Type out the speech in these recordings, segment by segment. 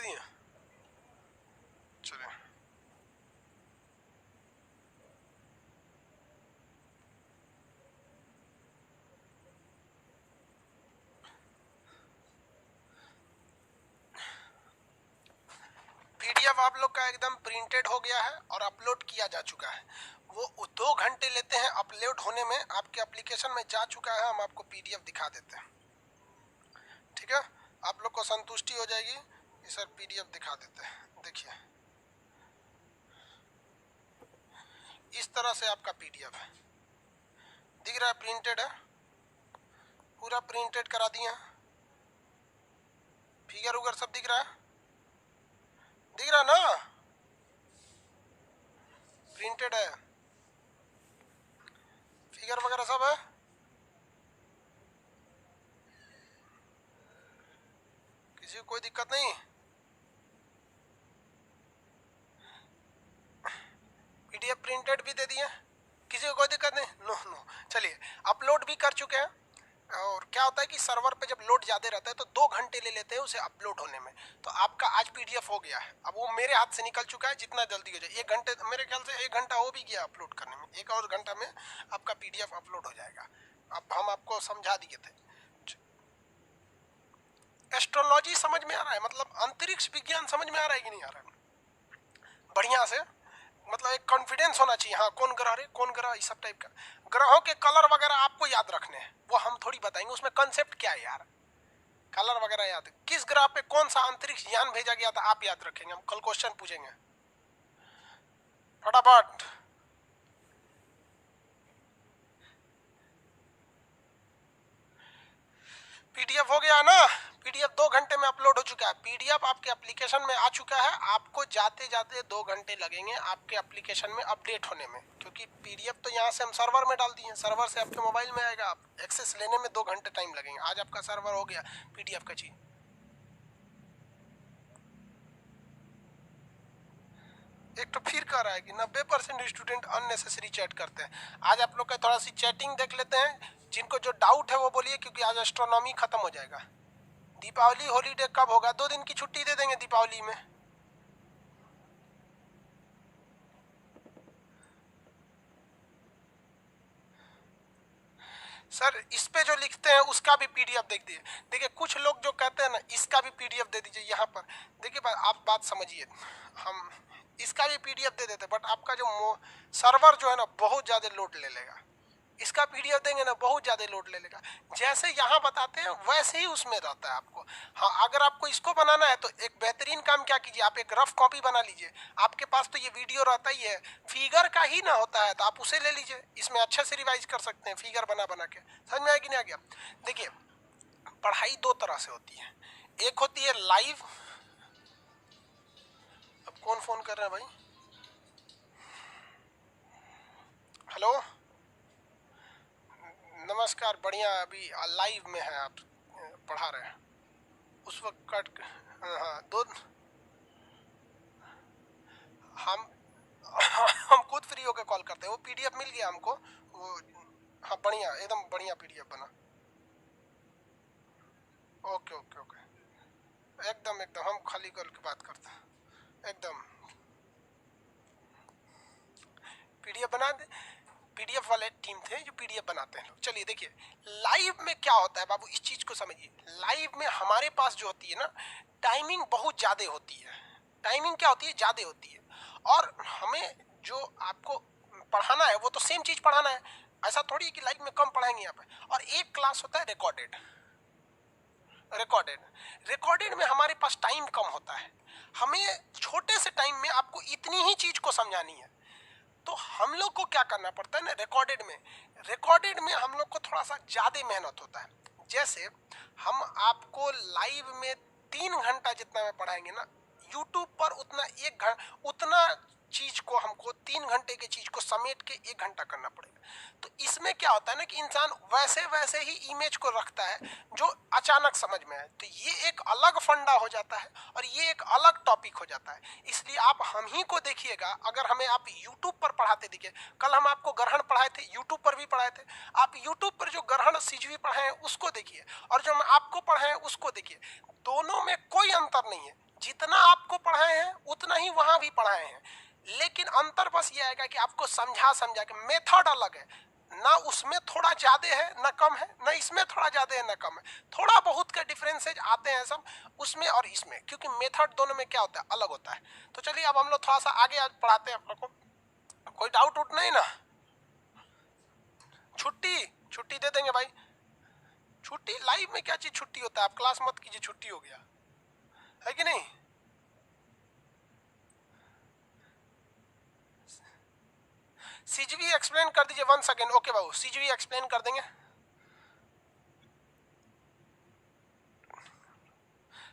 दिए? चलिए, पीडीएफ आप लोग का एकदम प्रिंटेड हो गया है और अपलोड किया जा चुका है। वो 2 घंटे लेते हैं अपलोड होने में, आपके एप्लीकेशन में जा चुका है। हम आपको पीडीएफ दिखा देते हैं, ठीक है? आप लोग को संतुष्टि हो जाएगी कि सर पीडीएफ दिखा देते हैं। देखिए, इस तरह से आपका पीडीएफ है, दिख रहा है, प्रिंटेड है, पूरा प्रिंटेड करा दिए हैं, फिगर उगर सब दिख रहा है, दिख रहा है ना? प्रिंटेड है, फिगर वगैरह सब है। किसी को कोई दिक्कत नहीं? पीडीएफ प्रिंटेड भी दे दिए, किसी को कोई दिक्कत नहीं? No no. चलिए, अपलोड भी कर चुके हैं। और क्या होता है कि सर्वर पे जब लोड ज्यादा रहता है तो 2 घंटे ले लेते हैं उसे अपलोड होने में। तो आपका आज पीडीएफ हो गया है, अब वो मेरे हाथ से निकल चुका है। जितना जल्दी हो जाए, 1 घंटे, मेरे ख्याल से 1 घंटा हो भी गया अपलोड करने में। 1 और घंटा में आपका पीडीएफ अपलोड हो जाएगा। अब हम आपको समझा दिए थे। एस्ट्रोलॉजी समझ में आ रहा है? मतलब अंतरिक्ष विज्ञान समझ में आ रहा है कि नहीं आ रहा है? बढ़िया से, मतलब एक कॉन्फिडेंस होना चाहिए। हाँ, कौन ग्रह रे, कौन ग्रह, इस सब टाइप का। ग्रहों के कलर वगैरह आपको याद रखने हैं, वो हम थोड़ी बताएंगे। उसमें कंसेप्ट क्या है यार, कलर वगैरह याद है। किस ग्रह पे कौन सा अंतरिक्ष यान भेजा गया था, आप याद रखेंगे। हम कल क्वेश्चन पूछेंगे, फटाफट। पीडीएफ हो गया ना? पीडीएफ 2 घंटे में अपलोड हो चुका है। पीडीएफ आपके एप्लीकेशन में आ चुका है। आपको जाते जाते 2 घंटे लगेंगे आपके एप्लीकेशन में अपडेट होने में, क्योंकि पीडीएफ तो यहाँ से हम सर्वर में डाल दिए, सर्वर से आपके मोबाइल में आएगा। आप एक्सेस लेने में 2 घंटे टाइम लगेंगे। आज आपका सर्वर हो गया पीडीएफ का चीज। एक तो फिर कह रहा है कि 90% स्टूडेंट अननेसेसरी चैट करते हैं। आज आप लोग का थोड़ा सी चैटिंग देख लेते हैं। जिनको जो डाउट है वो बोलिए, क्योंकि आज एस्ट्रोनॉमी खत्म हो जाएगा। दीपावली हॉलीडे कब होगा? 2 दिन की छुट्टी दे देंगे दीपावली में। सर इस पे जो लिखते हैं उसका भी पीडीएफ देख दीजिए। देखिए, कुछ लोग जो कहते हैं ना, इसका भी पीडीएफ दे दीजिए यहाँ पर। देखिए आप बात समझिए, हम इसका भी पीडीएफ दे देते, बट आपका जो सर्वर जो है ना बहुत ज्यादा लोड ले लेगा। इसका पीडीएफ देंगे ना बहुत ज्यादा लोड ले लेगा। जैसे यहाँ बताते हैं वैसे ही उसमें रहता है आपको। हाँ, अगर आपको इसको बनाना है तो एक बेहतरीन काम क्या कीजिए, आप एक रफ कॉपी बना लीजिए। आपके पास तो ये वीडियो रहता ही है, फिगर का ही ना होता है, तो आप उसे ले लीजिए। इसमें अच्छे से रिवाइज कर सकते हैं फिगर बना बना के। समझ में आया कि नहीं आ गया? देखिए, पढ़ाई 2 तरह से होती है। एक होती है लाइव। अब कौन फोन कर रहा है भाई? हेलो, नमस्कार, बढ़िया। अभी लाइव में है, आप पढ़ा रहे हैं उस वक्त कट। हाँ, 2 हम हम खुद फ्री होकर कॉल करते हैं। वो पीडीएफ मिल गया हमको वो। हाँ, बढ़िया, एकदम बढ़िया पीडीएफ बना। ओके ओके ओके, एकदम एकदम हम खाली कॉल की बात करते हैं एकदम। पीडीएफ बना दे। पीडीएफ वाले टीम थे जो पीडीएफ बनाते हैं लोग। चलिए देखिए, लाइव में क्या होता है बाबू, इस चीज को समझिए। लाइव में हमारे पास जो होती है ना, टाइमिंग बहुत ज्यादा होती है। टाइमिंग क्या होती है? ज्यादा होती है। और हमें जो आपको पढ़ाना है वो तो सेम चीज पढ़ाना है। ऐसा थोड़ी है कि लाइव में कम पढ़ाएंगे यहाँ पे। और एक क्लास होता है रिकॉर्डेड। रिकॉर्डेड रिकॉर्डेड में हमारे पास टाइम कम होता है। हमें छोटे से टाइम में आपको इतनी ही चीज को समझानी है। तो हम लोग को क्या करना पड़ता है ना, रिकॉर्डेड में हम लोग को थोड़ा सा ज्यादा मेहनत होता है। जैसे हम आपको लाइव में 3 घंटा जितना में पढ़ाएंगे ना, यूट्यूब पर उतना 1 घंटा, उतना चीज को हमको 3 घंटे की चीज को समेट के 1 घंटा करना पड़ेगा। तो इसमें क्या होता है ना कि इंसान वैसे वैसे ही इमेज को रखता है जो अचानक समझ में आए। तो ये एक अलग फंडा हो जाता है और ये एक अलग टॉपिक हो जाता है। इसलिए आप हम ही को देखिएगा, अगर हमें आप यूट्यूब पर पढ़ाते दिखे, कल हम आपको ग्रहण पढ़ाए थे, यूट्यूब पर भी पढ़ाए थे। आप यूट्यूब पर जो ग्रहण सीजवी पढ़ाए हैं उसको देखिए, और जो हम आपको पढ़ाए हैं उसको देखिए। दोनों में कोई अंतर नहीं है। जितना आपको पढ़ाए हैं उतना ही वहां भी पढ़ाए हैं, लेकिन अंतर बस ये आएगा कि आपको समझा समझा के मेथड अलग है ना, उसमें थोड़ा ज्यादा है ना कम है, ना इसमें थोड़ा ज्यादा है ना कम है, थोड़ा बहुत का डिफरेंसेज आते हैं सब उसमें और इसमें, क्योंकि मेथड दोनों में क्या होता है अलग होता है। तो चलिए अब हम लोग थोड़ा सा आगे आज पढ़ाते हैं आप लोग को। कोई डाउट उठ नहीं ना? छुट्टी छुट्टी दे देंगे भाई। छुट्टी लाइव में क्या चीज छुट्टी होता है? आप क्लास मत कीजिए, छुट्टी हो गया है कि नहीं? सीजीवी एक्सप्लेन कर दीजिए 1 सेकेंड। ओके बाबू, सीजीवी एक्सप्लेन कर देंगे।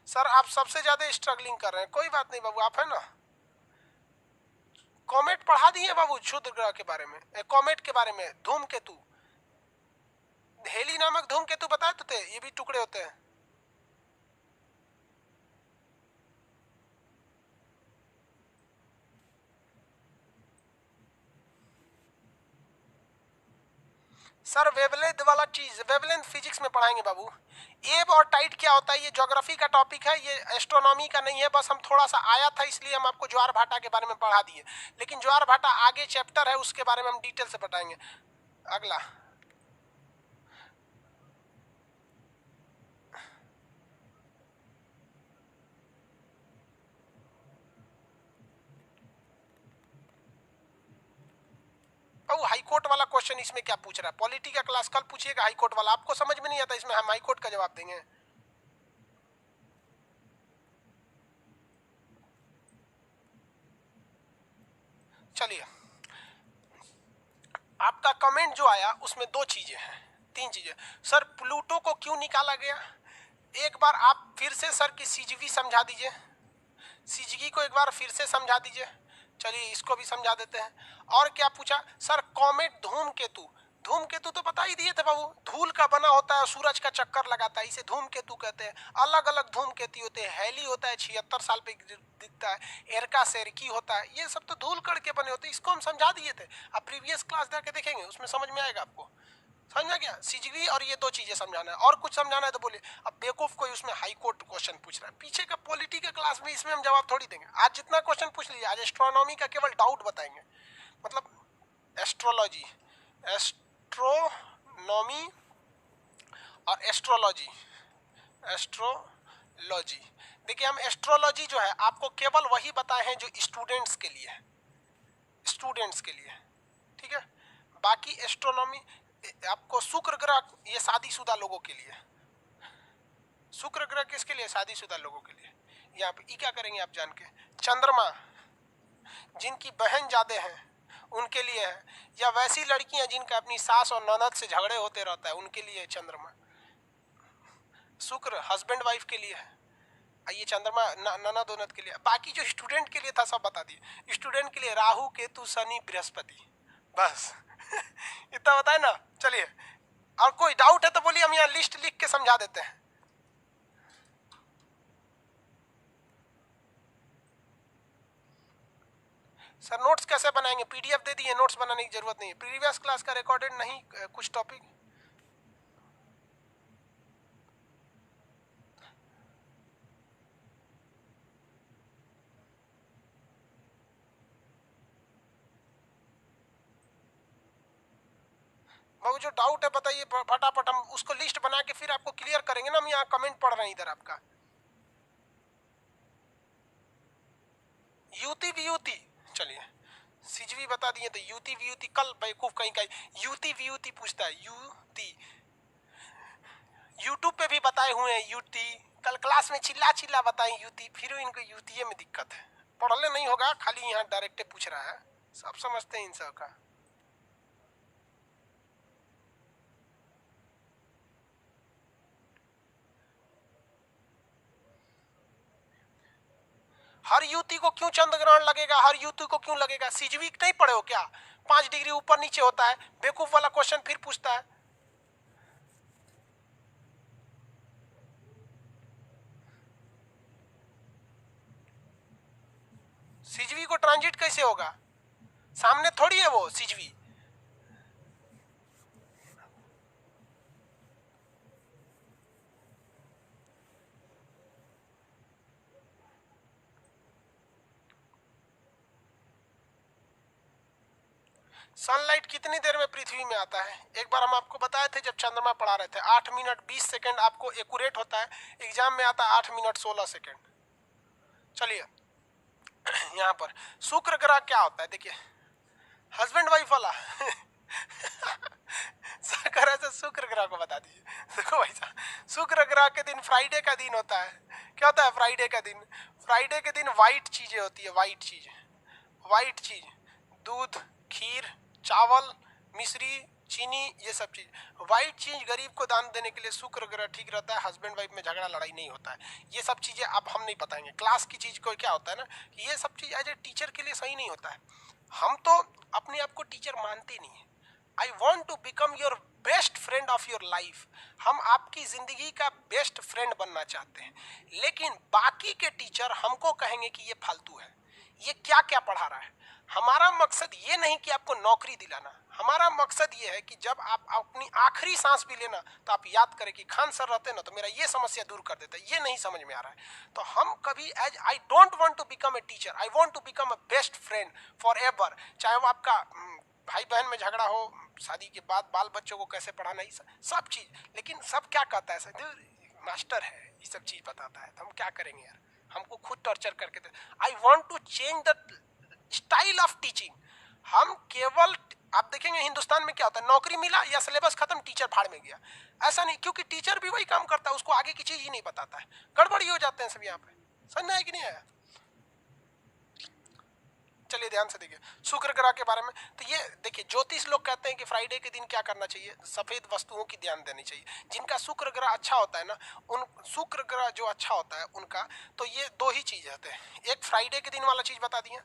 सर आप सबसे ज्यादा स्ट्रगलिंग कर रहे हैं, कोई बात नहीं बाबू, आप है ना। कॉमेट पढ़ा दिए बाबू, क्षुद्र ग्रह के बारे में, कॉमेट के बारे में, धूमकेतु, हेली नामक धूमकेतु बताए तो थे, ये भी टुकड़े होते हैं। सर वेवलेंथ वाला चीज वेवलेंथ फिजिक्स में पढ़ाएंगे बाबू। एब और टाइट क्या होता है ये ज्योग्राफी का टॉपिक है, ये एस्ट्रोनॉमी का नहीं है। बस हम थोड़ा सा आया था इसलिए हम आपको ज्वार भाटा के बारे में पढ़ा दिए, लेकिन ज्वार भाटा आगे चैप्टर है उसके बारे में हम डिटेल से बताएंगे। अगला हाईकोर्ट वाला क्वेश्चन इसमें क्या पूछ रहा है? पॉलिटी का क्लास कल पूछिएगा, हाईकोर्ट वाला आपको समझ में नहीं आता, इसमें हम हाईकोर्ट का जवाब देंगे। चलिए, आपका कमेंट जो आया उसमें 2 चीजें हैं, 3 चीजें। सर प्लूटो को क्यों निकाला गया? एक बार आप फिर से सर की सीजीवी समझा दीजिए, सीजीवी को एक बार फिर से समझा दीजिए। चलिए इसको भी समझा देते हैं। और क्या पूछा सर? कॉमेट धूमकेतु, धूमकेतु तो बता ही दिए थे बाबू, धूल का बना होता है, सूरज का चक्कर लगाता है, इसे धूमकेतु कहते हैं। अलग अलग धूमकेतु होते हैं, हेली होता है 76 साल पे दिखता है, एरका सेरकी होता है, ये सब तो धूल कण के बने होते हैं, इसको हम समझा दिए थे। आप प्रीवियस क्लास जाके देखेंगे उसमें समझ में आएगा आपको। समझ में गया? सीजीवी और ये 2 चीजें समझाना है, और कुछ समझाना है तो बोलिए। अब बेवकूफ कोई उसमें हाई कोर्ट क्वेश्चन पूछ रहा है, पीछे का पॉलिटी का क्लास में, इसमें हम जवाब थोड़ी देंगे। आज जितना क्वेश्चन पूछ लीजिए, आज एस्ट्रोनॉमी का केवल डाउट बताएंगे, मतलब एस्ट्रोलॉजी, एस्ट्रोनॉमी और एस्ट्रोलॉजी, एस्ट्रोलॉजी। देखिए हम एस्ट्रोलॉजी जो है आपको केवल वही बताए हैं जो स्टूडेंट्स के लिए है, स्टूडेंट्स के लिए, ठीक है। बाकी एस्ट्रोनॉमी आपको शुक्र ग्रह, ये शादीशुदा लोगों के लिए, शुक्र ग्रह किसके लिए? शादीशुदा लोगों के लिए। यहाँ पे ये क्या करेंगे आप जान के। चंद्रमा, जिनकी बहन ज्यादा हैं उनके लिए है, या वैसी लड़कियां जिनका अपनी सास और ननद से झगड़े होते रहता है उनके लिए चंद्रमा। शुक्र हस्बैंड वाइफ के लिए है, ये चंद्रमा ननद उनद के लिए। बाकी जो स्टूडेंट के लिए था सब बता दिए। स्टूडेंट के लिए राहु केतु शनि बृहस्पति, बस इतना बताए ना। चलिए, और कोई डाउट है तो बोलिए, हम यहाँ लिस्ट लिख के समझा देते हैं। सर नोट्स कैसे बनाएंगे? पीडीएफ दे दिए, नोट्स बनाने की जरूरत नहीं है। प्रीवियस क्लास का रिकॉर्डेड नहीं, कुछ टॉपिक बाबू जो डाउट है बताइए फटाफट, हम उसको लिस्ट बना के फिर आपको क्लियर करेंगे ना। हम यहाँ कमेंट पढ़ रहे हैं इधर आपका। यूती व्यूती, चलिए सीजवी बता दिए तो यूती व्यूती, कल बेवकूफ कहीं का यूती व्यूती पूछता है, यूती यूट्यूब पे भी बताए हुए हैं यूटी, कल क्लास में चिल्ला चिल्ला बताएं यूटी, फिर इनको यूटीए में दिक्कत है। पढ़ले नहीं होगा, खाली यहाँ डायरेक्ट पूछ रहा है, सब समझते हैं इन सब का। हर युवती को क्यों चंद्र ग्रहण लगेगा? हर युवती को क्यों लगेगा? सीजवी नहीं पढ़े हो क्या? 5 डिग्री ऊपर नीचे होता है, बेवकूफ वाला क्वेश्चन फिर पूछता है। सीजवी को ट्रांजिट कैसे होगा? सामने थोड़ी है वो सीजवी। सनलाइट कितनी देर में पृथ्वी में आता है? एक बार हम आपको बताए थे जब चंद्रमा पढ़ा रहे थे, 8 मिनट 20 सेकेंड आपको एक्यूरेट होता है, एग्जाम में आता है 8 मिनट 16 सेकेंड। चलिए यहाँ पर शुक्र ग्रह क्या होता है, देखिए हस्बैंड वाइफ वाला सरकार से शुक्र ग्रह को बता दीजिए। देखो भाई साहब, शुक्र ग्रह के दिन फ्राइडे का दिन होता है। क्या होता है फ्राइडे का दिन? फ्राइडे के दिन वाइट चीजें होती है, वाइट चीज, दूध, खीर, चावल, मिश्री, चीनी, ये सब चीज, वाइट चीज गरीब को दान देने के लिए शुक्र ग्रह ठीक रहता है। हस्बैंड वाइफ में झगड़ा लड़ाई नहीं होता है। ये सब चीजें अब हम नहीं बताएंगे, क्लास की चीज को क्या होता है ना, ये सब चीज एज ए टीचर के लिए सही नहीं होता है। हम तो अपने आप को टीचर मानते नहीं है। I want to become your best friend of your life. हम आपकी जिंदगी का बेस्ट फ्रेंड बनना चाहते हैं, लेकिन बाकी के टीचर हमको कहेंगे कि ये फालतू है, ये क्या क्या पढ़ा रहा है। हमारा मकसद ये नहीं कि आपको नौकरी दिलाना, हमारा मकसद ये है कि जब आप अपनी आखिरी सांस भी लेना तो आप याद करें कि खान सर रहते ना तो मेरा ये समस्या दूर कर देते। ये नहीं समझ में आ रहा है तो हम कभी as I don't want to become a teacher, I want to become a best friend forever. चाहे वो आपका भाई बहन में झगड़ा हो, शादी के बाद बाल बच्चों को कैसे पढ़ाना, सब चीज, लेकिन सब क्या कहता है सर, मास्टर है, ये सब चीज बताता है, तो हम क्या करेंगे यार, हमको खुद टॉर्चर करके। I want to change the style of teaching. हम केवल, आप देखेंगे हिंदुस्तान में क्या होता है, नौकरी मिला या सिलेबस खत्म, टीचर भाड़ में गया। ऐसा नहीं, क्योंकि टीचर भी वही काम करता है, उसको आगे की चीज ही नहीं बताता है, गड़बड़ी हो जाते हैं सब यहाँ पे। समझ में आया कि नहीं आया? चलिए ध्यान से देखिए शुक्र ग्रह के बारे में। तो ये देखिए, ज्योतिष लोग कहते हैं कि फ्राइडे के दिन क्या करना चाहिए, सफेद वस्तुओं की ध्यान देनी चाहिए। जिनका शुक्र ग्रह अच्छा होता है ना, उन शुक्र ग्रह जो अच्छा होता है उनका, तो ये दो ही चीज होते हैं। एक फ्राइडे के दिन वाला चीज बता दिए,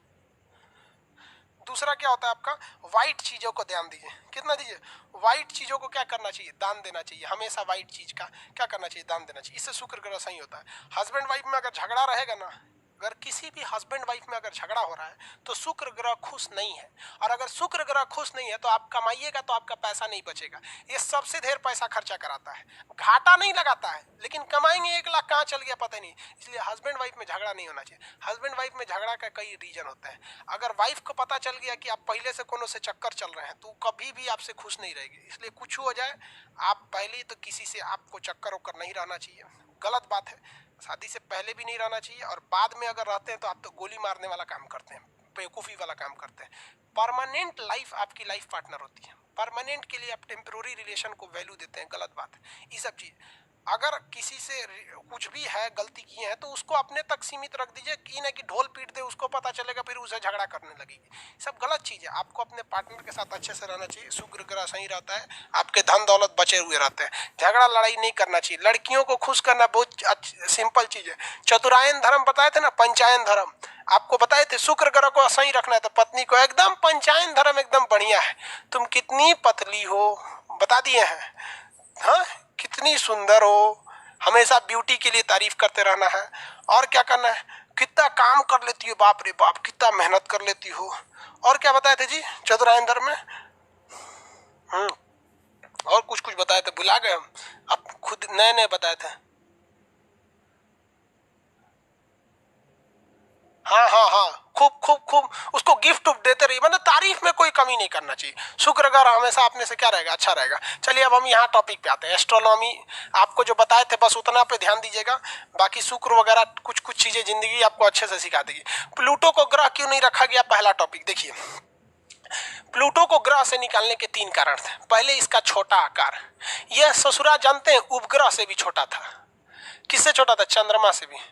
दूसरा क्या होता है आपका, व्हाइट चीजों को ध्यान दीजिए। कितना दीजिए? व्हाइट चीजों को क्या करना चाहिए, दान देना चाहिए। हमेशा व्हाइट चीज का क्या करना चाहिए, दान देना चाहिए। इससे शुक्र ग्रह सही होता है। हस्बैंड वाइफ में अगर झगड़ा रहेगा ना, अगर किसी भी हस्बैंड वाइफ में अगर झगड़ा हो रहा है तो शुक्र ग्रह खुश नहीं है। और अगर शुक्र ग्रह खुश नहीं है तो आप कमाइएगा तो आपका पैसा नहीं बचेगा। ये सबसे ढेर पैसा खर्चा कराता है, घाटा नहीं लगाता है, लेकिन कमाएंगे 1 लाख कहाँ चल गया पता नहीं। इसलिए हस्बैंड वाइफ में झगड़ा नहीं होना चाहिए। हस्बैंड वाइफ में झगड़ा का कई रीजन होता है। अगर वाइफ को पता चल गया कि आप पहले से कोनो से चक्कर चल रहे हैं तो कभी भी आपसे खुश नहीं रहेगी। इसलिए कुछ हो जाए, आप पहले तो किसी से आपको चक्कर वक्कर नहीं रहना चाहिए, गलत बात है। शादी से पहले भी नहीं रहना चाहिए, और बाद में अगर रहते हैं तो आप तो गोली मारने वाला काम करते हैं, बेवकूफ़ी वाला काम करते हैं। परमानेंट लाइफ आपकी लाइफ पार्टनर होती है, परमानेंट के लिए आप टेम्पररी रिलेशन को वैल्यू देते हैं, गलत बात है ये सब चीज़। अगर किसी से कुछ भी है, गलती की है, तो उसको अपने तक सीमित रख दीजिए, कि ना कि ढोल पीट दे, उसको पता चलेगा फिर उसे झगड़ा करने लगेगी। सब गलत चीज़ है। आपको अपने पार्टनर के साथ अच्छे से रहना चाहिए। शुक्र ग्रह सही रहता है, आपके धन दौलत बचे हुए रहते हैं। झगड़ा लड़ाई नहीं करना चाहिए। लड़कियों को खुश करना बहुत सिंपल चीज़ है। चतुरायन धर्म बताए थे ना, पंचायन धर्म आपको बताए थे। शुक्र ग्रह को सही रखना है तो पत्नी को एकदम पंचायन धर्म एकदम बढ़िया है। तुम कितनी पतली हो बता दिए हैं, हाँ कितनी सुंदर हो, हमेशा ब्यूटी के लिए तारीफ करते रहना है। और क्या करना है, कितना काम कर लेती हो, बाप रे बाप कितना मेहनत कर लेती हो। और क्या बताए थे जी चतुरायन धर्म में? और कुछ कुछ बताए थे, भुला गए हम, अब खुद नए नए बताए थे। हाँ हाँ हाँ, खूब खूब खूब उसको गिफ्ट देते रहिए, मतलब तारीफ में कोई कमी नहीं करना चाहिए। शुक्र ग्रह हमेशा अपने से क्या रहेगा, अच्छा रहेगा। चलिए अब हम यहाँ टॉपिक पे आते हैं, एस्ट्रोनॉमी। आपको जो बताए थे बस उतना पे ध्यान दीजिएगा, बाकी शुक्र वगैरह कुछ कुछ चीजें जिंदगी आपको अच्छे से सिखा देगी। प्लूटो को ग्रह क्यों नहीं रखा गया, पहला टॉपिक देखिए। प्लूटो को ग्रह से निकालने के 3 कारण थे। पहले इसका छोटा आकार, यह ससुरा जानते हैं उपग्रह से भी छोटा था। किससे छोटा था, चंद्रमा से भी।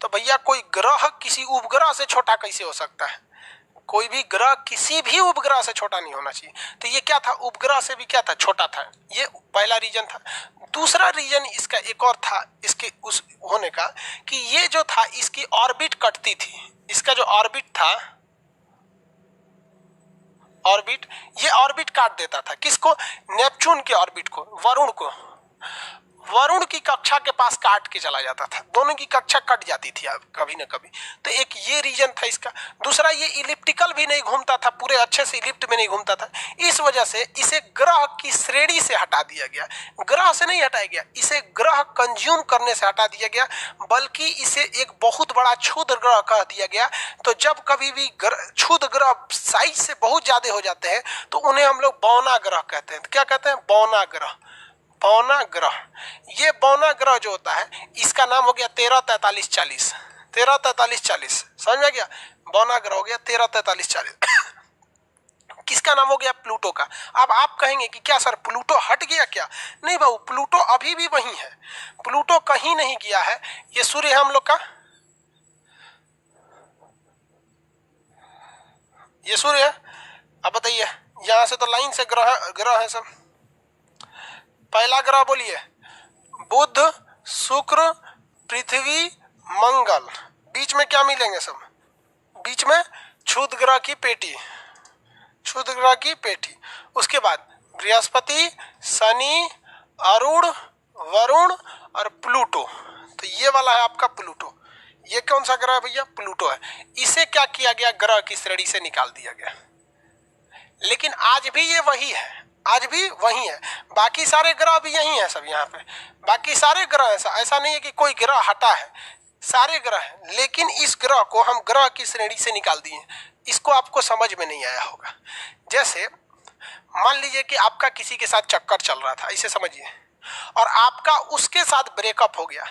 तो भैया कोई ग्रह किसी उपग्रह से छोटा कैसे हो सकता है? कोई भी ग्रह किसी भी उपग्रह से छोटा नहीं होना चाहिए। तो ये क्या था, उपग्रह से भी क्या था, छोटा था। ये पहला रीजन था। दूसरा रीजन इसका एक और था, इसके उस होने का, कि ये जो था इसकी ऑर्बिट कटती थी। इसका जो ऑर्बिट था, ऑर्बिट, ये ऑर्बिट काट देता था। किसको, नेपच्यून के ऑर्बिट को, वरुण को। वरुण की कक्षा के पास काट के चला जाता था, दोनों की कक्षा कट जाती थी कभी ना कभी। तो एक ये रीजन था इसका। दूसरा, ये इलिप्टिकल भी नहीं घूमता था, पूरे अच्छे से इलिप्ट में नहीं घूमता था, इस वजह से इसे ग्रह की श्रेणी से हटा दिया गया। ग्रह से नहीं हटाया गया, इसे ग्रह कंज्यूम करने से हटा दिया गया, बल्कि इसे एक बहुत बड़ा क्षुद्र ग्रह कह दिया गया। तो जब कभी भी क्षुद्र ग्रह साइज से बहुत ज्यादा हो जाते हैं तो उन्हें हम लोग बौना ग्रह कहते हैं। क्या कहते हैं? बौना ग्रह। बौना ग्रह, ये बौना ग्रह जो होता है इसका नाम हो गया 134340। 134340 समझ में गया? बौना ग्रह हो गया 134340। किसका नाम हो गया? प्लूटो का। अब आप कहेंगे कि क्या सर प्लूटो हट गया क्या? नहीं बाबू, प्लूटो अभी भी वही है, प्लूटो कहीं नहीं गया है। ये सूर्य है हम लोग का, ये सूर्य है। अब बताइए, यहां से तो लाइन से ग्रह ग्रह है सब। पहला ग्रह बोलिए, बुध, शुक्र, पृथ्वी, मंगल। बीच में क्या मिलेंगे सब? बीच में क्षुद्र ग्रह की पेटी, क्षुद्र ग्रह की पेटी। उसके बाद बृहस्पति, शनि, अरुण, वरुण और प्लूटो। तो ये वाला है आपका प्लूटो। ये कौन सा ग्रह है भैया? प्लूटो है। इसे क्या किया गया? ग्रह की श्रेणी से निकाल दिया गया। लेकिन आज भी ये वही है, आज भी वही है। बाकी सारे ग्रह भी यही है सब यहाँ पे, बाकी सारे ग्रह ऐसा नहीं है कि कोई ग्रह हटा है, सारे ग्रह हैं। लेकिन इस ग्रह को हम ग्रह की श्रेणी से निकाल दिए। इसको आपको समझ में नहीं आया होगा। जैसे मान लीजिए कि आपका किसी के साथ चक्कर चल रहा था, इसे समझिए, और आपका उसके साथ ब्रेकअप हो गया।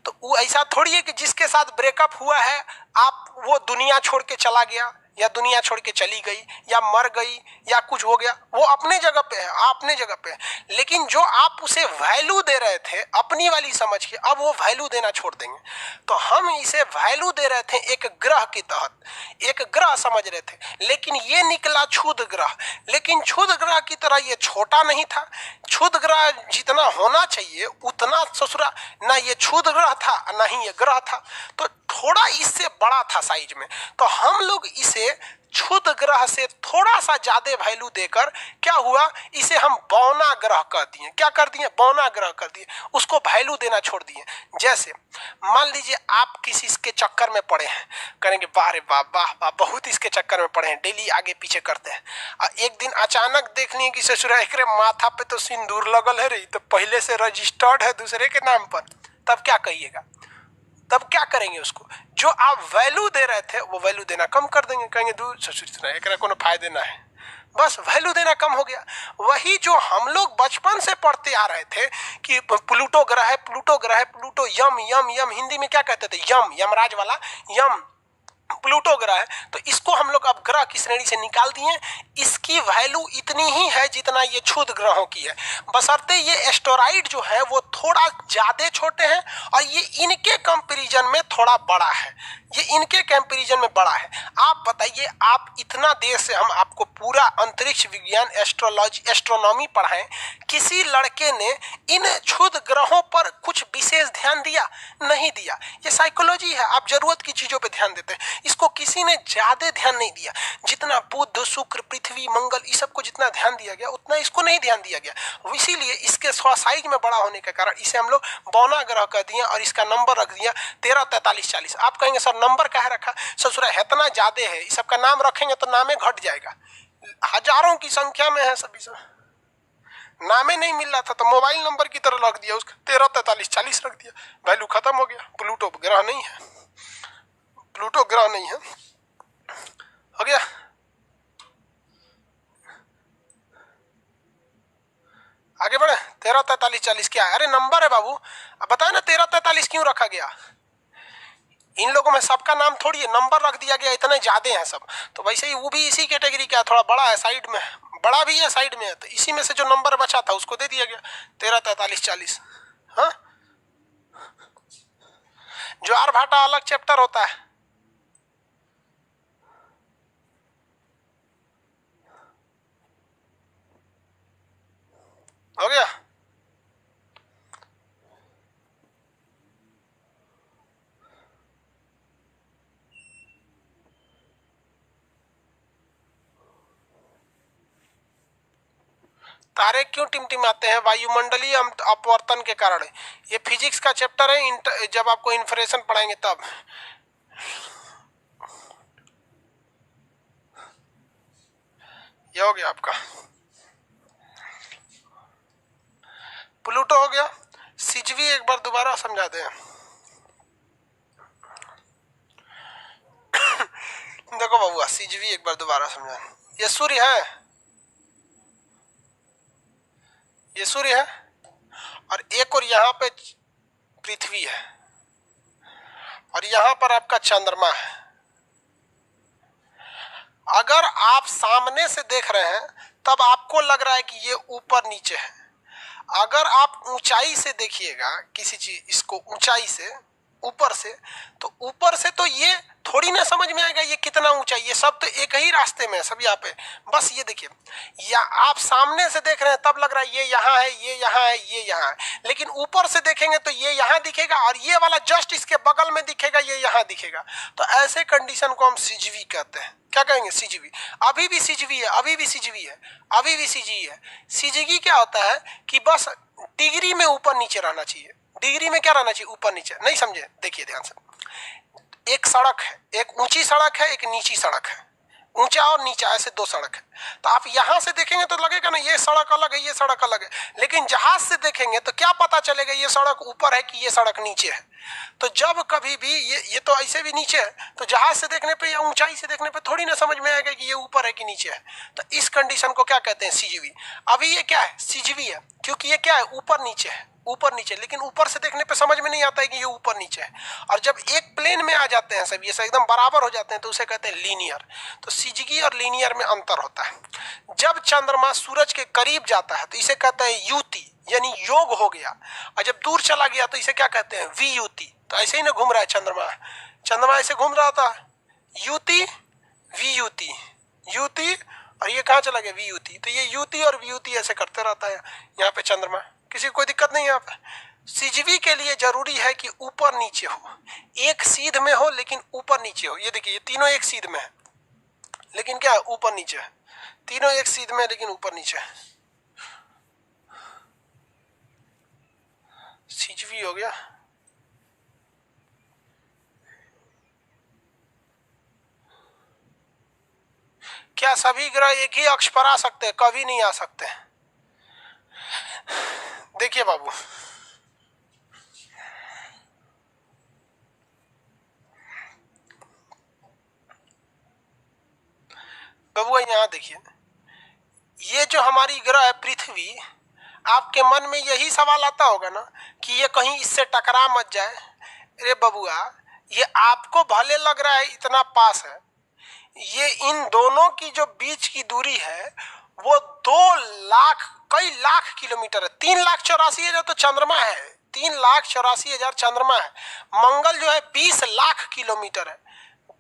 तो वो ऐसा थोड़ी है कि जिसके साथ ब्रेकअप हुआ है आप वो दुनिया छोड़ के चला गया या दुनिया छोड़ के चली गई या मर गई या कुछ हो गया। वो अपने जगह पे है, आप अपने जगह पे है। लेकिन जो आप उसे वैल्यू दे रहे थे अपनी वाली समझ के, अब वो वैल्यू देना छोड़ देंगे। तो हम इसे वैल्यू दे रहे थे एक ग्रह के तहत, एक ग्रह समझ रहे थे, लेकिन ये निकला क्षुद्र ग्रह। लेकिन क्षुद्र ग्रह की तरह ये छोटा नहीं था। क्षुद्र ग्रह जितना होना चाहिए उतना ससुरा ना ये क्षुद्र ग्रह था ना ही ये ग्रह था, तो थोड़ा इससे बड़ा था साइज में। तो हम लोग इसे क्षुद्र ग्रह से थोड़ा सा ज्यादा वैल्यू देकर क्या हुआ, इसे हम बौना ग्रह कर दिए। क्या कर दिए? बौना ग्रह कर दिए, उसको वैल्यू देना छोड़ दिए। जैसे मान लीजिए आप किसी इसके चक्कर में पड़े हैं, करेंगे वाह रे वाह वाह वाह, बहुत इसके चक्कर में पड़े हैं, डेली आगे पीछे करते हैं। और एक दिन अचानक देख लिए कि ससुरा एकरे माथा पे तो सिंदूर लगल है रे, तो पहले से रजिस्टर्ड है दूसरे के नाम पर, तब क्या कहिएगा? तब क्या करेंगे? उसको जो आप वैल्यू दे रहे थे वो वैल्यू देना कम कर देंगे, कहेंगे दूर ससुर एकरा कोनो फायदे ना है, बस वैल्यू देना कम हो गया। वही जो हम लोग बचपन से पढ़ते आ रहे थे कि प्लूटो ग्रह है, प्लूटो ग्रह है, प्लूटो यम यम यम, हिंदी में क्या कहते थे? यम, यमराज वाला यम, प्लूटो ग्रह है। तो इसको हम लोग अब ग्रह की श्रेणी से निकाल दिए। इसकी वैल्यू इतनी ही है जितना ये क्षुद्र ग्रहों की है, बशर्ते ये एस्टेरॉइड जो है वो थोड़ा ज्यादा छोटे हैं और ये इनके कंपैरिजन में थोड़ा बड़ा है, ये इनके कंपैरिजन में बड़ा है। आप बताइए, आप इतना देर से हम आपको पूरा अंतरिक्ष विज्ञान, एस्ट्रोलॉजी, एस्ट्रोनॉमी पढ़ाएं, किसी लड़के ने इन क्षुद्र ग्रहों पर कुछ विशेष ध्यान दिया? नहीं दिया। ये साइकोलॉजी है, आप जरूरत की चीजों पे ध्यान देते हैं। इसको किसी ने ज्यादा ध्यान नहीं दिया। जितना बुध, शुक्र, पृथ्वी, मंगल, इस सबको जितना ध्यान दिया गया उतना इसको नहीं ध्यान दिया गया। इसीलिए इसके साइज में बड़ा होने के कारण इसे हम लोग बौना ग्रह कर दिए और इसका नंबर रख दिया 134340। आप कहेंगे सर नंबर काहे रखा? ससुरा इतना ज्यादा है, इस सबका नाम रखेंगे तो नामे घट जाएगा। हजारों की संख्या में है सभी सब, नामे नहीं मिल रहा था तो मोबाइल नंबर की तरह रख दिया, उसका 134340 रख दिया, वैल्यू खत्म हो गया। प्लूटो ग्रह नहीं है, प्लूटो ग्रह नहीं है, हो गया। आगे बढ़े। 134340 क्या है? अरे नंबर है बाबू, अब बताए ना 1343 क्यों रखा गया? इन लोगों में सबका नाम थोड़ी है, नंबर रख दिया गया, इतने ज्यादा हैं सब। तो वैसे ही वो भी इसी कैटेगरी का, थोड़ा बड़ा है साइड में, बड़ा भी है साइड में है, तो इसी में से जो नंबर बचा था उसको दे दिया गया 134340। हाँ, ज्वार भाटा अलग चैप्टर होता है। हो गया। तो तारे क्यों टिमटिमाते हैं? वायुमंडलीय अपवर्तन के कारण। ये फिजिक्स का चैप्टर है, जब आपको इन्फ्रेशन पढ़ाएंगे तब। ये हो गया आपका प्लूटो हो गया। सिजवी एक बार दोबारा समझा दें। देखो बबुआ, सिजवी एक बार दोबारा समझा। ये सूर्य है, ये सूर्य है, और एक और यहाँ पे पृथ्वी है, और यहाँ पर आपका चंद्रमा है। अगर आप सामने से देख रहे हैं तब आपको लग रहा है कि ये ऊपर नीचे है। अगर आप ऊंचाई से देखिएगा किसी चीज, इसको ऊंचाई से, ऊपर से, तो ऊपर से तो ये थोड़ी ना समझ में आएगा ये कितना ऊंचा। ये सब तो एक ही रास्ते में है सब यहाँ पे। बस ये देखिए, या आप सामने से देख रहे हैं तब लग रहा है ये यहाँ है, ये यहाँ है, ये यहाँ है, लेकिन ऊपर से देखेंगे तो ये यहाँ दिखेगा, और ये वाला जस्ट इसके बगल में दिखेगा, ये यहाँ दिखेगा। तो ऐसे कंडीशन को हम सिजवी कहते हैं। क्या कहेंगे? सिजवी। अभी भी सिजवी है, अभी भी सिजवी है, अभी भी सिजवी है। सिजवी क्या होता है कि बस डिग्री में ऊपर नीचे रहना चाहिए। डिग्री में क्या रहना चाहिए? ऊपर नीचे। नहीं समझे? देखिए ध्यान से, एक सड़क है, एक ऊंची सड़क है, एक नीची सड़क है। ऊंचा और नीचा ऐसे दो सड़क है। तो आप यहां से देखेंगे तो लगेगा ना ये सड़क अलग है, ये सड़क अलग है, लेकिन जहाज से देखेंगे तो क्या पता चलेगा ये सड़क ऊपर है कि ये सड़क नीचे है। तो जब कभी भी ये तो ऐसे भी नीचे है, तो जहाज से देखने पे या ऊंचाई से देखने पे थोड़ी ना समझ में आएगा कि ये ऊपर है कि नीचे है। तो इस कंडीशन को क्या कहते हैं? सिजवी। अभी ये क्या है? सिजवी है, क्योंकि ये क्या है? ऊपर नीचे है, ऊपर नीचे, लेकिन ऊपर से देखने पे समझ में नहीं आता है कि ये ऊपर नीचे है। और जब एक प्लेन में आ जाते हैं सब, ये सब एकदम बराबर हो जाते हैं, तो उसे कहते हैं लीनियर। तो सिजगी और लीनियर में अंतर होता है। जब चंद्रमा सूरज के करीब जाता है तो इसे कहते हैं युति, यानी योग हो गया। और जब दूर चला गया तो इसे क्या कहते हैं? वियुति। तो ऐसे ही ना घूम रहा है चंद्रमा, चंद्रमा ऐसे घूम रहा था, युति वियुति, युति, और ये कहाँ चला गया? वियुति। तो ये युति और वियुति ऐसे करते रहता है यहाँ पे चंद्रमा। किसी को कोई दिक्कत नहीं है यहाँ पे। सिजवी के लिए जरूरी है कि ऊपर नीचे हो, एक सीध में हो लेकिन ऊपर नीचे हो। ये देखिए, ये तीनों एक सीध में है लेकिन क्या है? ऊपर नीचे है। तीनों एक सीध में लेकिन ऊपर नीचे है। सिजवी हो गया। क्या सभी ग्रह एक ही अक्ष पर आ सकते हैं? कभी नहीं आ सकते। देखिए बाबू, बबुआ यहाँ देखिए, ये जो हमारी ग्रह है पृथ्वी, आपके मन में यही सवाल आता होगा ना कि ये कहीं इससे टकरा मत जाए। अरे बबुआ, ये आपको भले लग रहा है इतना पास है, ये इन दोनों की जो बीच की दूरी है वो 2 लाख, कई लाख किलोमीटर है। 3,84,000 तो चंद्रमा है, 3,84,000 चंद्रमा है। मंगल जो है 20 लाख किलोमीटर है,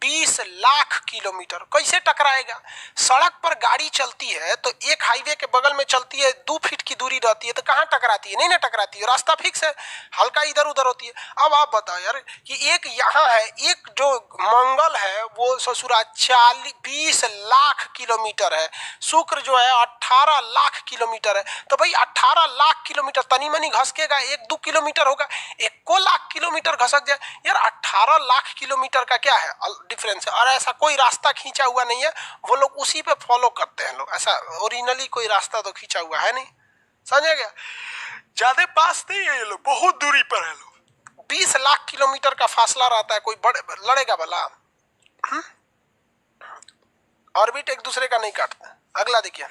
20 लाख किलोमीटर। कैसे टकराएगा? सड़क पर गाड़ी चलती है तो एक हाईवे के बगल में चलती है, 2 फीट की दूरी रहती है, तो कहाँ टकराती है? नहीं ना टकराती है, रास्ता फिक्स है, हल्का इधर उधर होती है। अब आप बताओ यार कि एक यहाँ है, एक जो मंगल है वो ससुरा 20 लाख किलोमीटर है, शुक्र जो है 18 लाख किलोमीटर है। तो भाई 18 लाख किलोमीटर तनी मनी घसकेगा, 1-2 किलोमीटर होगा, 1 लाख किलोमीटर घसक जाए यार। 18 लाख किलोमीटर का क्या है डिफरेंस है? और ऐसा कोई रास्ता खींचा हुआ नहीं है, वो लोग उसी पे फॉलो करते हैं लोग। ऐसा ओरिजिनली कोई रास्ता तो खींचा हुआ है नहीं, समझे क्या? ज्यादा पास नहीं है ये लोग, बहुत दूरी पर है लोग। 20 लाख किलोमीटर का फासला रहता है, कोई बड़े लड़ेगा भला? ऑर्बिट एक दूसरे का नहीं काटता। अगला देखिए,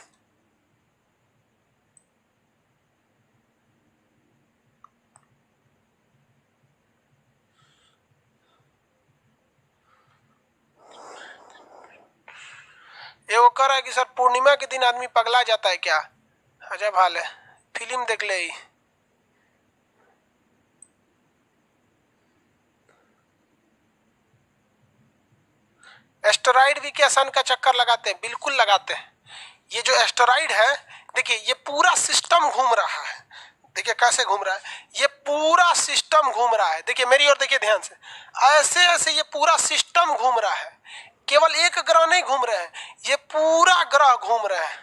ये वो कर रहा है कि सर पूर्णिमा के दिन आदमी पगला जाता है क्या? अजब हाल है, फिल्म देख ले। एस्टेरॉइड भी क्या सन का चक्कर लगाते हैं? बिल्कुल लगाते हैं। ये जो एस्टेरॉइड है, देखिए ये पूरा सिस्टम घूम रहा है। देखिए कैसे घूम रहा है, ये पूरा सिस्टम घूम रहा है। देखिए मेरी ओर देखिए ध्यान से, ऐसे ऐसे ये पूरा सिस्टम घूम रहा है। केवल एक ग्रह नहीं घूम रहे हैं, ये पूरा ग्रह घूम रहे हैं,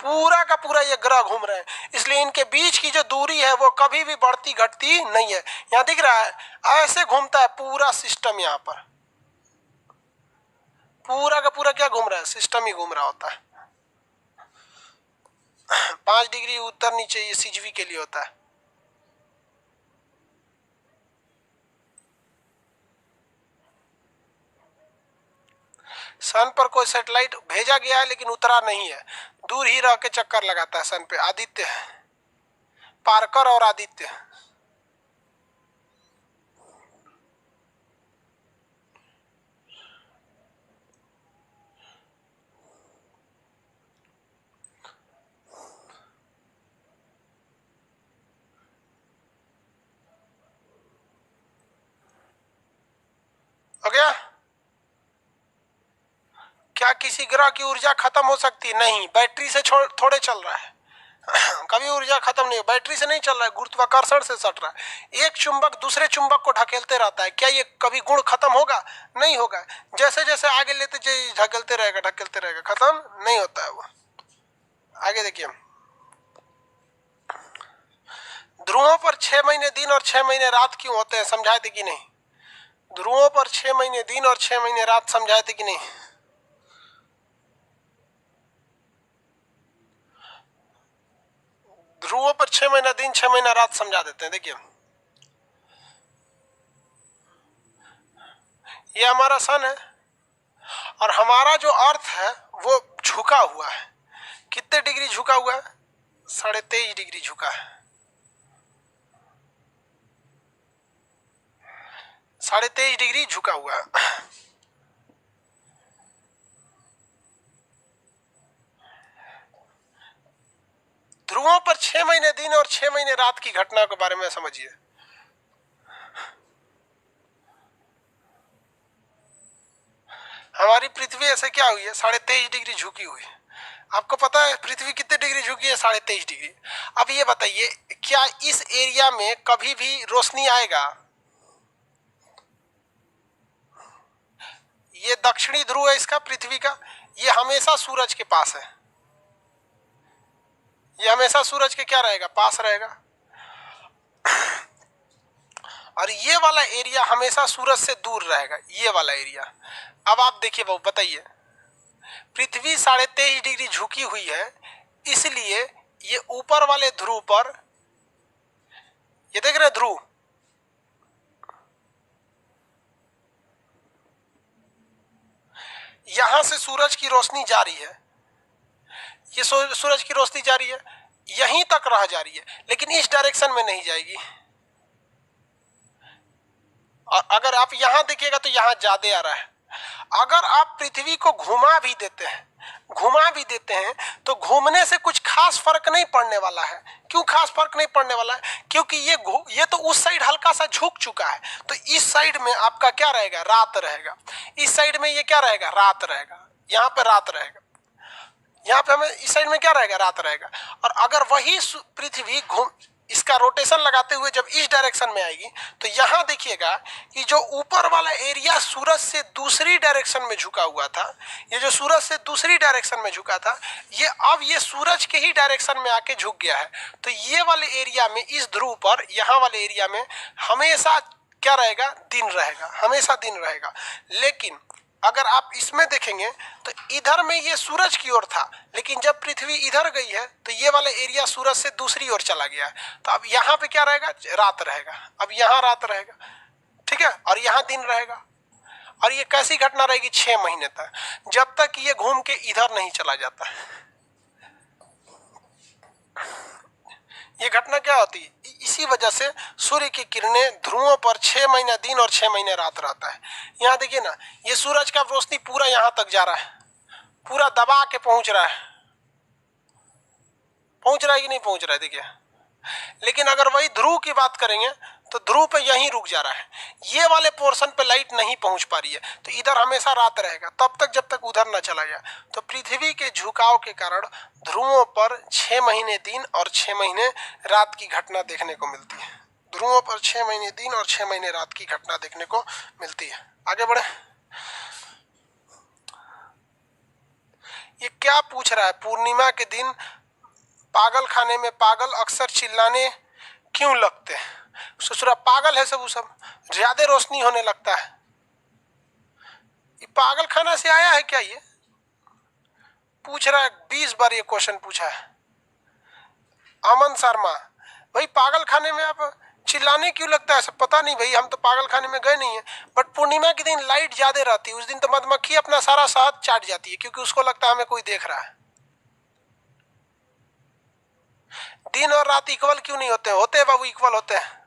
पूरा का पूरा ये ग्रह घूम रहे हैं, इसलिए इनके बीच की जो दूरी है वो कभी भी बढ़ती घटती नहीं है। यहाँ दिख रहा है ऐसे घूमता है पूरा सिस्टम, यहाँ पर पूरा का पूरा क्या घूम रहा है, सिस्टम ही घूम रहा होता है। 5 डिग्री उत्तर नीचे ये सीजवी के लिए होता है। सन पर कोई सैटेलाइट भेजा गया है लेकिन उतरा नहीं है, दूर ही रह के चक्कर लगाता है सन पे। आदित्य, पार्कर और आदित्य। हो गया? क्या किसी ग्रह की ऊर्जा खत्म हो सकती है? नहीं, बैटरी से थोड़े चल रहा है। कभी ऊर्जा खत्म नहीं, बैटरी से नहीं चल रहा है, गुरुत्वाकर्षण से सट रहा है। एक चुंबक दूसरे चुंबक को ढकेलते रहता है, क्या ये कभी गुण खत्म होगा? नहीं होगा। जैसे जैसे आगे लेते जाइए ढकेलते रहेगा, खत्म नहीं होता है वो। आगे देखिए, ध्रुवों पर 6 महीने दिन और 6 महीने रात क्यों होते हैं, समझाए थे कि नहीं? ध्रुवों पर 6 महीने दिन और 6 महीने रात समझाए थे कि नहीं? ध्रुवों पर 6 महीना दिन 6 महीना रात समझा देते हैं। देखिए, ये हमारा सन है और हमारा जो अर्थ है वो झुका हुआ है। कितने डिग्री झुका हुआ है? 23.5 डिग्री झुका है। 23.5 डिग्री झुका हुआ है। ध्रुवों पर 6 महीने दिन और 6 महीने रात की घटना के बारे में समझिए। हमारी पृथ्वी ऐसे क्या हुई है, 23.5 डिग्री झुकी हुई है। आपको पता है पृथ्वी कितने डिग्री झुकी है? 23.5 डिग्री। अब ये बताइए, क्या इस एरिया में कभी भी रोशनी आएगा? ये दक्षिणी ध्रुव है इसका, पृथ्वी का, ये हमेशा सूरज के पास है। ये हमेशा सूरज के क्या रहेगा, पास रहेगा। और ये वाला एरिया हमेशा सूरज से दूर रहेगा, ये वाला एरिया। अब आप देखिए बाबू, बताइए, पृथ्वी 23.5 डिग्री झुकी हुई है, इसलिए ये ऊपर वाले ध्रुव पर, ये देख रहे ध्रुव, यहां से सूरज की रोशनी जा रही है, ये सूरज की रोशनी जा रही है, यहीं तक रह जा रही है, लेकिन इस डायरेक्शन में नहीं जाएगी। और अगर आप यहां देखिएगा तो यहां ज्यादा आ रहा है। अगर आप पृथ्वी को घुमा भी देते हैं तो घूमने से कुछ खास फर्क नहीं पड़ने वाला है। क्यों खास फर्क नहीं पड़ने वाला है? क्योंकि ये तो उस साइड हल्का सा झुक चुका है, तो इस साइड में आपका क्या रहेगा, रात रहेगा। इस साइड में ये क्या रहेगा, रात रहेगा। यहाँ पे रात रहेगा, यहाँ पे हमें इस साइड में क्या रहेगा, रात रहेगा। और अगर वही पृथ्वी घूम इसका रोटेशन लगाते हुए जब इस डायरेक्शन में आएगी तो यहाँ देखिएगा कि जो ऊपर वाला एरिया सूरज से दूसरी डायरेक्शन में झुका हुआ था, ये जो सूरज से दूसरी डायरेक्शन में झुका था, ये अब ये सूरज के ही डायरेक्शन में आके झुक गया है। तो ये वाले एरिया में, इस ध्रुव पर, यहाँ वाले एरिया में हमेशा क्या रहेगा, दिन रहेगा, हमेशा दिन रहेगा। लेकिन अगर आप इसमें देखेंगे तो इधर में ये सूरज की ओर था, लेकिन जब पृथ्वी इधर गई है तो ये वाला एरिया सूरज से दूसरी ओर चला गया है। तो अब यहाँ पे क्या रहेगा, रात रहेगा। अब यहाँ रात रहेगा, ठीक है, और यहाँ दिन रहेगा। और ये कैसी घटना रहेगी, 6 महीने तक, जब तक ये घूम के इधर नहीं चला जाता। ये घटना क्या होती है, इसी वजह से सूर्य की किरणें ध्रुवों पर 6 महीने दिन और 6 महीने रात रहता है। यहाँ देखिए ना, ये सूरज का रोशनी पूरा यहाँ तक जा रहा है, पूरा दबा के पहुंच रहा है, कि नहीं पहुंच रहा है, देखिए। लेकिन अगर वही ध्रुव की बात करेंगे तो ध्रुव पे यहीं रुक जा रहा है, ये वाले पोर्शन पे लाइट नहीं पहुंच पा रही है, तो इधर हमेशा रात रहेगा तब तक जब तक उधर ना चला गया। तो पृथ्वी के झुकाव के कारण ध्रुवों पर 6 महीने दिन और 6 महीने रात की घटना देखने को मिलती है। ध्रुवों पर 6 महीने दिन और 6 महीने रात की घटना देखने को मिलती है। आगे बढ़े। ये क्या पूछ रहा है? पूर्णिमा के दिन पागल खाने में पागल अक्सर चिल्लाने क्यों लगते हैं? ससुरा पागल है सब, ज्यादा रोशनी होने लगता है। ये पागल खाना से आया है क्या? ये पूछ रहा है, 20 बार ये क्वेश्चन पूछा है। अमन शर्मा, भाई पागल खाने में आप चिल्लाने क्यों लगता है? सब पता नहीं भाई, हम तो पागल खाने में गए नहीं है। बट पूर्णिमा के दिन लाइट ज्यादा रहती है, उस दिन तो मधुमक्खी अपना सारा शहद चाट जाती है, क्योंकि उसको लगता है हमें कोई देख रहा है। दिन और रात इक्वल क्यों नहीं होते? होते हैं बाबू, इक्वल होते हैं।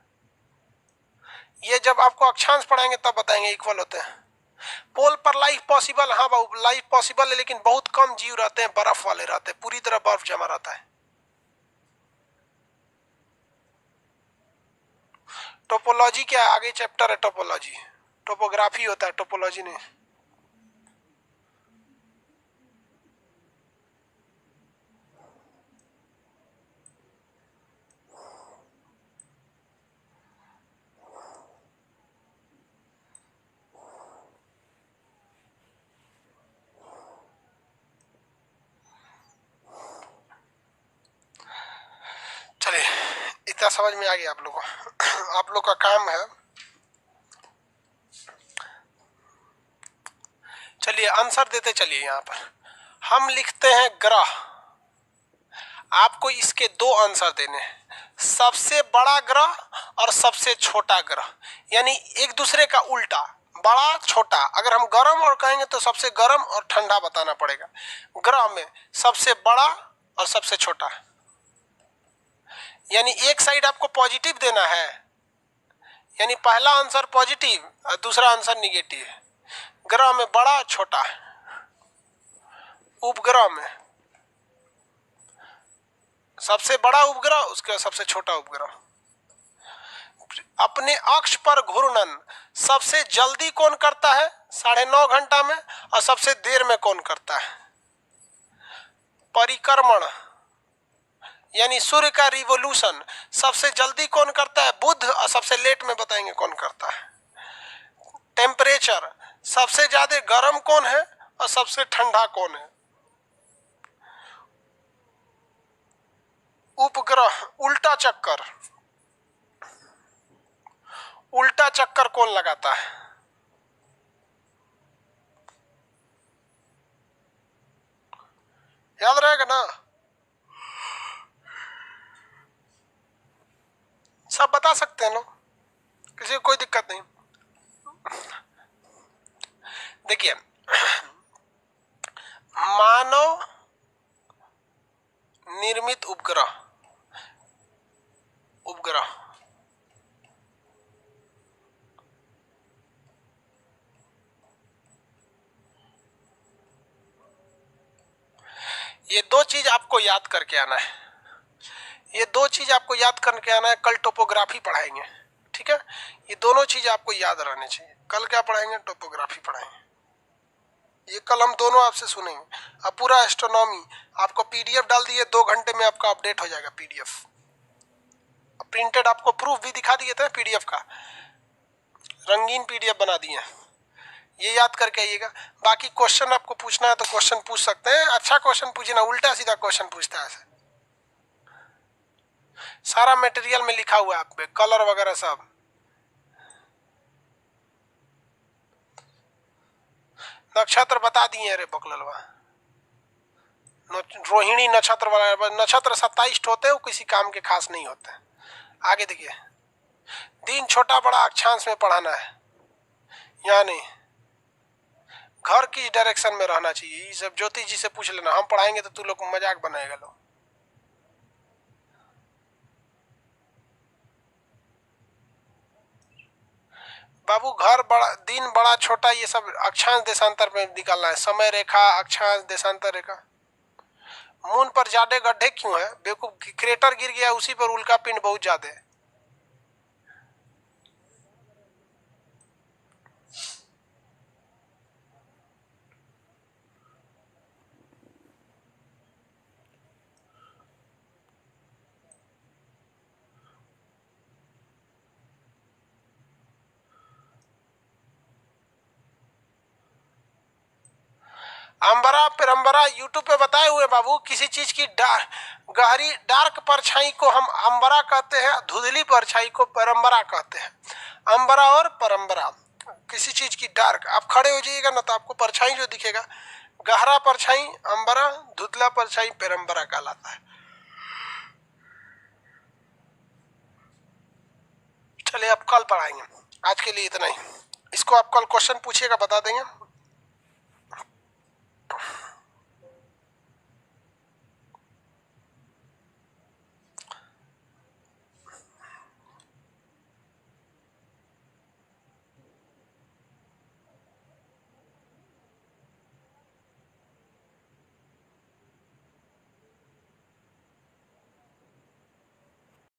ये जब आपको अक्षांश पढ़ाएंगे तब बताएंगे इक्वल होते हैं। पोल पर लाइफ पॉसिबल, हाँ बाबू लाइफ पॉसिबल है, लेकिन बहुत कम जीव रहते हैं, बर्फ वाले रहते हैं, पूरी तरह बर्फ जमा रहता है। टोपोलॉजी क्या है? आगे चैप्टर है टोपोलॉजी। टोपोग्राफी होता है, टोपोलॉजी नहीं। चलिए, इतना समझ में आ गया आप लोगों को। आप लोग का काम है, चलिए आंसर देते चलिए। यहाँ पर हम लिखते हैं ग्रह, आपको इसके दो आंसर देने हैं, सबसे बड़ा ग्रह और सबसे छोटा ग्रह, यानी एक दूसरे का उल्टा, बड़ा छोटा। अगर हम गर्म और कहेंगे तो सबसे गर्म और ठंडा बताना पड़ेगा। ग्रह में सबसे बड़ा और सबसे छोटा, यानी एक साइड आपको पॉजिटिव देना है, यानी पहला आंसर पॉजिटिव और दूसरा आंसर निगेटिव। ग्रह में बड़ा छोटा, उपग्रह में सबसे बड़ा उपग्रह, उसके बाद सबसे छोटा उपग्रह। अपने अक्ष पर घूर्णन सबसे जल्दी कौन करता है? 9.5 घंटा में। और सबसे देर में कौन करता है? परिक्रमण, यानी सूर्य का रिवोल्यूशन सबसे जल्दी कौन करता है? बुध। और सबसे लेट में बताएंगे कौन करता है। टेम्परेचर, सबसे ज्यादा गर्म कौन है और सबसे ठंडा कौन है? उपग्रह। उल्टा चक्कर, उल्टा चक्कर कौन लगाता है? याद रहेगा ना? सब बता सकते हैं लोग, किसी को कोई दिक्कत नहीं। देखिए, मानव निर्मित उपग्रह, उपग्रह ये दो चीज आपको याद करके आना है, ये दो चीज आपको याद करके आना है। कल टोपोग्राफी पढ़ाएंगे, ठीक है? ये दोनों चीज आपको याद रहनी चाहिए। कल क्या पढ़ाएंगे? टोपोग्राफी पढ़ाएंगे। ये कल हम दोनों आपसे सुनेंगे। अब पूरा एस्ट्रोनॉमी आपको पीडीएफ डाल दिए, 2 घंटे में आपका अपडेट हो जाएगा पीडीएफ। प्रिंटेड आपको प्रूफ भी दिखा दिए थे पीडीएफ का, रंगीन पीडीएफ बना दिए। ये याद करके आइएगा। बाकी क्वेश्चन आपको पूछना है तो क्वेश्चन पूछ सकते हैं, अच्छा क्वेश्चन पूछना, उल्टा सीधा क्वेश्चन पूछता है ऐसे। सारा मटेरियल में लिखा हुआ है आप पे, कलर वगैरह सब। नक्षत्र बता दिए रे बकललवा, रोहिणी नक्षत्र वाला नक्षत्र 27 होते हैं, वो किसी काम के खास नहीं होते। आगे देखिए, दिन छोटा बड़ा अक्षांश में पढ़ाना है, यहाँ नहीं। घर किस डायरेक्शन में रहना चाहिए, ये सब ज्योतिष जी से पूछ लेना, हम पढ़ाएंगे तो तू लोग मजाक बनाएगा लोग। बाबू घर बड़ा, दिन बड़ा छोटा, ये सब अक्षांश देशांतर में निकालना है। समय रेखा, अक्षांश, देशांतर रेखा। मून पर ज्यादा गड्ढे क्यों है? बेवकूफ, क्रेटर गिर गया उसी पर उल्का पिंड बहुत ज्यादा है। अंबरा पेरंबरा यूट्यूब पे बताए हुए बाबू, किसी चीज की गहरी डार्क परछाई को हम अंबरा कहते हैं, धुंधली परछाई को पेरंबरा कहते हैं। अंबरा और परंबरा, किसी चीज की डार्क, आप खड़े हो जाइएगा ना तो आपको परछाई जो दिखेगा, गहरा परछाई अंबरा, धुंधला परछाई पेरंबरा कहलाता है। चलिए अब कल पढ़ाएंगे, आज के लिए इतना ही। इसको आप कल क्वेश्चन पूछिएगा, बता देंगे।